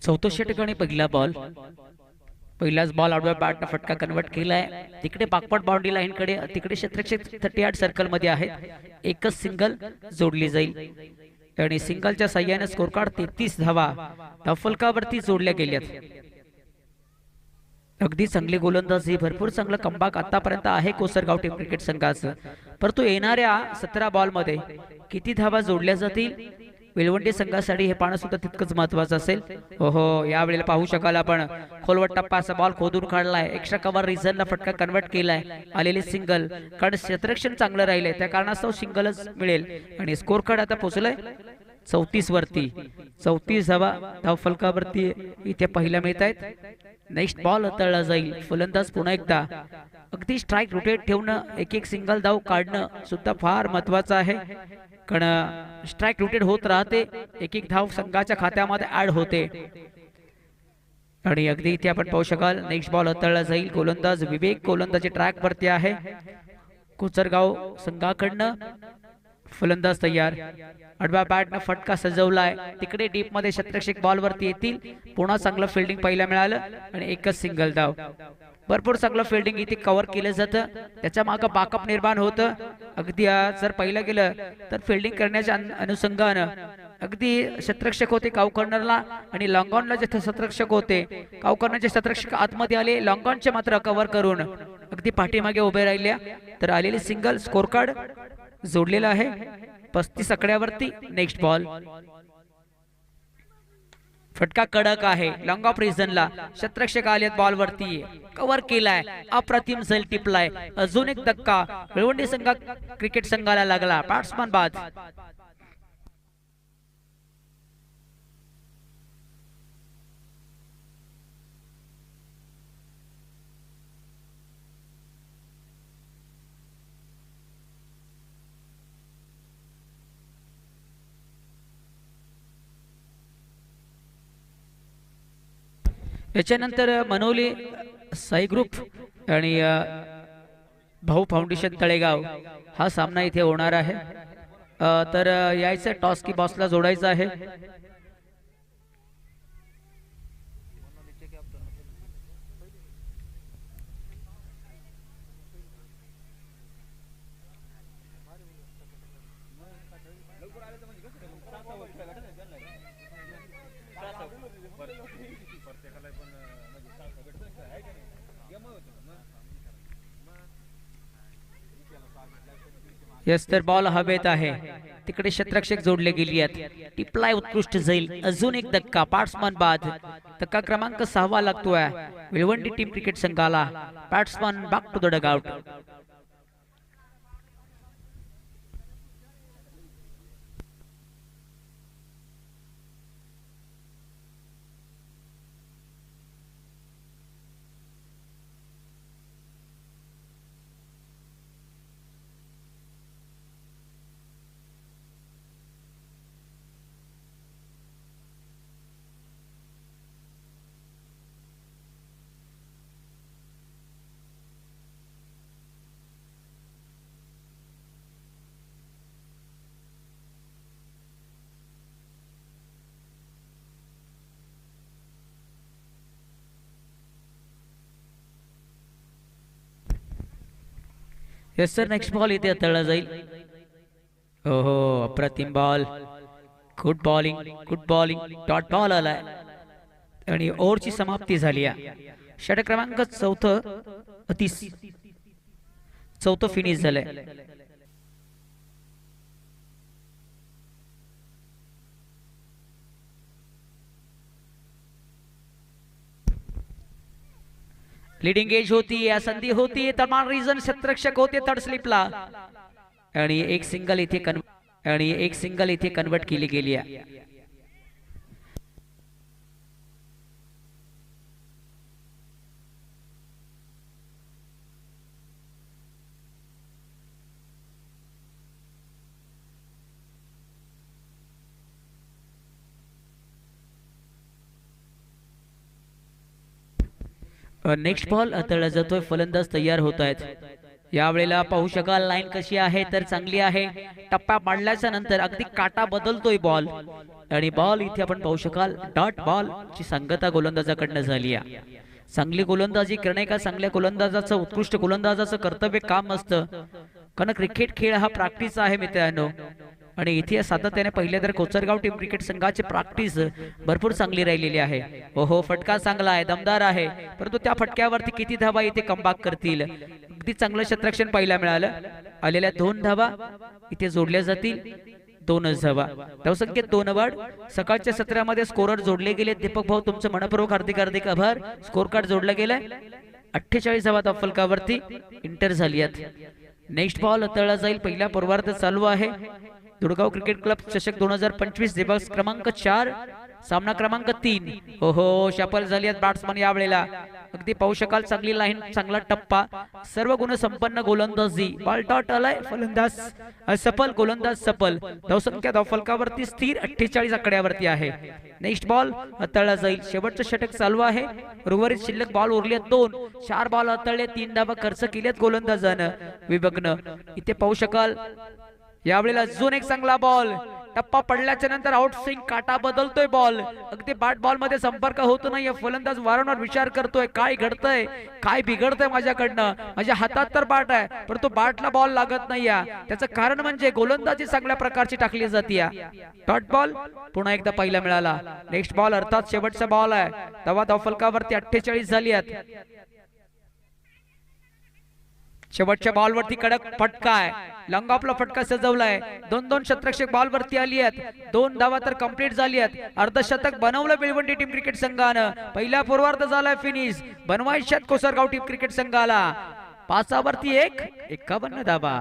चौथ्या षटकाने पहिलाच बॉल आडव्या बॅटनं फटका कन्वर्ट केलाय. तिकडे पाकपट बाउंड्री लाईन कडे तिकडे क्षेत्ररक्षक 38 सर्कल मध्ये आहेत. एकच सिंगल जोडली जाईल आणि सिंगलच्या साह्याने स्कोर कार्ड 33 धावा धावफलकावरती जोडल्या गेल्यात. अगदी चांगली गोलंदाजी, भरपूर चांगलं कमबॅक आतापर्यंत आहे कोसरगाव टीम क्रिकेट संघाचं. परंतु येणाऱ्या 17 बॉल मध्ये किती धावा जोडल्या जातील विलवंडी संघासाठी हे पाहणं सुद्धा तितकंच महत्वाचं असेल. ओहो, यावेळेला पाहू शकाल आपण खोलवट टप्पाचा बॉल खोदून काढलाय. एक्स्ट्रा कव्हर रिझनला फटका कन्वर्ट केलाय. आलेली सिंगल, कारण क्षेत्ररक्षण चांगलं राहिले त्या कारणास्तव सिंगलच मिळेल आणि स्कोर कार्ड आता पोहोचलाय 34 वरती. 34 धावा धावफलकावरती इथे पहिल्या मिळत आहेत. नेक्स्ट बॉल हाताळला जाईल. फलंदाज पुन्हा एकदा अगदी स्ट्राइक रोटेट ठेवणं, एक एक सिंगल धाव काढणं सुद्धा फार महत्वाचं आहे. कारण स्ट्राइक रोटेट होत राहते, एक एक धाव संघाच्या खात्यामध्ये ऍड होते. आणि अगदी इथे आपण पाहू शकाल नेक्स्ट बॉल हाताळला जाईल. गोलंदाज विवेक गोलंदाजी ट्रॅक वरती आहे कोचरगाव संघाकडनं. फलंदाज तयार, आडव्या बॅटनं फटका सजवलाय. तिकडे डीप मध्ये क्षेत्ररक्षक बॉल वरती येतील. पुन्हा चांगलं फिल्डिंग पाहायला मिळालं आणि एकच सिंगल धाव. भरपूर चांगलं फिल्डिंग इथे कव्हर केलं जातं, त्याच्या मागं बॅकअप निर्माण होतं. अगदी जर पाहिलं गेलं तर फिल्डिंग करण्याच्या अनुषंगानं अगदी क्षेत्ररक्षक होते काऊ कॉर्नरला आणि लॉंग ऑनला जे क्षेत्ररक्षक होते काऊ कॉर्नरचे क्षेत्ररक्षक आतमध्ये आले. लॉंग ऑनचे मात्र कव्हर करून अगदी पाठीमागे उभे राहिल्या. तर आलेली सिंगल स्कोर कार्ड जोडलेला आहे 35 आकड्यावरती. नेक्स्ट बॉल, फटका कडक आहे लॉंग ऑफ रिझनला. क्षेत्ररक्षक आलेत बॉल वरती, कव्हर केलाय, अप्रतिम झेल टिपलाय. अजून एक धक्का विलवंडी संघ क्रिकेट संघाला लागला. बॅट्समन बाद. याच्यानंतर मनोली साई ग्रुप आणि भाऊ फाउंडेशन तळेगाव हा सामना इथे होणार आहे. तर यायचं टॉस की बॉसला जोडायचं आहे. यस, तर बॉल हवेत आहे. तिकडे क्षेत्ररक्षक जोडले गेली आहेत. टिपलाय, उत्कृष्ट जाईल. अजून एक धक्का, बॅट्समन बाद. धक्का क्रमांक 6 लागतोय विलवंडी टीम क्रिकेट संघाला. Batsman back to the dugout. Yes sir, next ball इथे हाताळला जाईल. ओहो, अप्रतिम ball. Good bowling, good bowling. Dot ball आलाय आणि ओव्हरची समाप्ती झाली आहे. षटक क्रमांक चौथं फिनिश झालंय. लीडिंग एज होती, या संधी होती. तमाम रिझन क्षेत्ररक्षक होते थर्ड स्लिपला आणि एक सिंगल इथे कन्वर्ट केली गेली आहे. नेक्स्ट बॉल हाताळला जातोय. फलंदाज तयार होत आहेत. यावेळेला पाहू शकाल लाईन कशी आहे तर चांगली आहे. टप्पा मांडल्याच्या नंतर अगदी काटा बदलतोय बॉल आणि बॉल इथे आपण पाहू शकाल डॉट बॉल ची सांगता गोलंदाजाकडनं झाली आहे. चांगली गोलंदाजी करणे का चांगल्या गोलंदाजाचं उत्कृष्ट गोलंदाजाचं कर्तव्य काम असतं, कारण क्रिकेट खेळ हा प्रॅक्टिस आहे मित्रांनो. आणि इथे सातत्याने पहिले तर कोचरगाव टीम क्रिकेट संघाची प्रॅक्टिस भरपूर चांगली राहिलेली आहे. हो फटका चांगला आहे, दमदार आहे, परंतु त्या फटक्यावरती किती धावा इथे कमबॅक करतील. अगदी चांगलं क्षेत्ररक्षण पाहायला मिळालं. आलेल्या 2 धावा इथे जोडल्या जातील, 2च धावा. धावसंख्येत 2 वाढ. सकाळच्या सत्रामध्ये स्कोरर जोडले गेले. दीपक भाऊ तुमचं मनपूर्वक हार्दिक हार्दिक आभार. स्कोर कार्ड जोडलं गेलंय. 48 धावा त्या फलकावरती इंटर झाली आहेत. नेक्स्ट बॉल हाताळला जाईल. पहिला पूर्वार्ध चालू आहे. दुर्गाव क्रिकेट क्लब चषक 2025 दिवस क्रमांक 4 सामना क्रमांक 3. हो शफल झाली आहेत बॅट्समन यावेळेला. अगदी पाहू शकाल चांगली लाईन, चांगला टप्पा, सर्व गुण संपन्न गोलंदाजी. बॉल डॉट आलाय, फलंदाज सफल, गोलंदाज सफल. धावसंख्या धावफलकावरती स्थिर 48 आकड्यावरती आहे. नेक्स्ट बॉल हाताळला जाईल. शेवटचं षटक चालू आहे. उर्वरित शिल्लक बॉल उरले 2. 4 बॉल हाताळले, 3 धावा खर्च केल्यात गोलंदाजानं विभग्न. इथे पाहू शकाल यावेळेला अजून एक चांगला बॉल. टप्पा पडल्याच्या नंतर आउट स्विंग, काटा बदलतोय बॉल. अगदी बॅट बॉल मध्ये संपर्क होत नाहीये. फलंदाज वारंवार विचार करतोय काय घडतंय, काय बिघडतंय माझ्याकडनं. माझ्या हातात तर बॅट आहे परंतु बॅटला बॉल लागत नाहीये. त्याचं कारण म्हणजे गोलंदाजी चांगल्या प्रकारची टाकली जाते. डॉट बॉल पुन्हा एकदा पाहायला मिळाला. नेक्स्ट बॉल अर्थात शेवटचा बॉल आहे. धावा धावफलकावरती 48 झाली आहेत. शेवटच्या बॉलवरती कडक फटका आहे. लॉंग ऑफला फटका सजवलाय. 2-2 क्षेत्ररक्षक बॉलवरती आली आहेत. 2 धावा तर कंप्लीट झाली आहेत. अर्धशतक बनवलं भिलवंडी टीम क्रिकेट संघानं. पहिला पूर्वार्ध झालाय फिनिश. बनवायच्यात कोसरगाव टीम क्रिकेट संघाला. 5वरती 1, 51 धावा.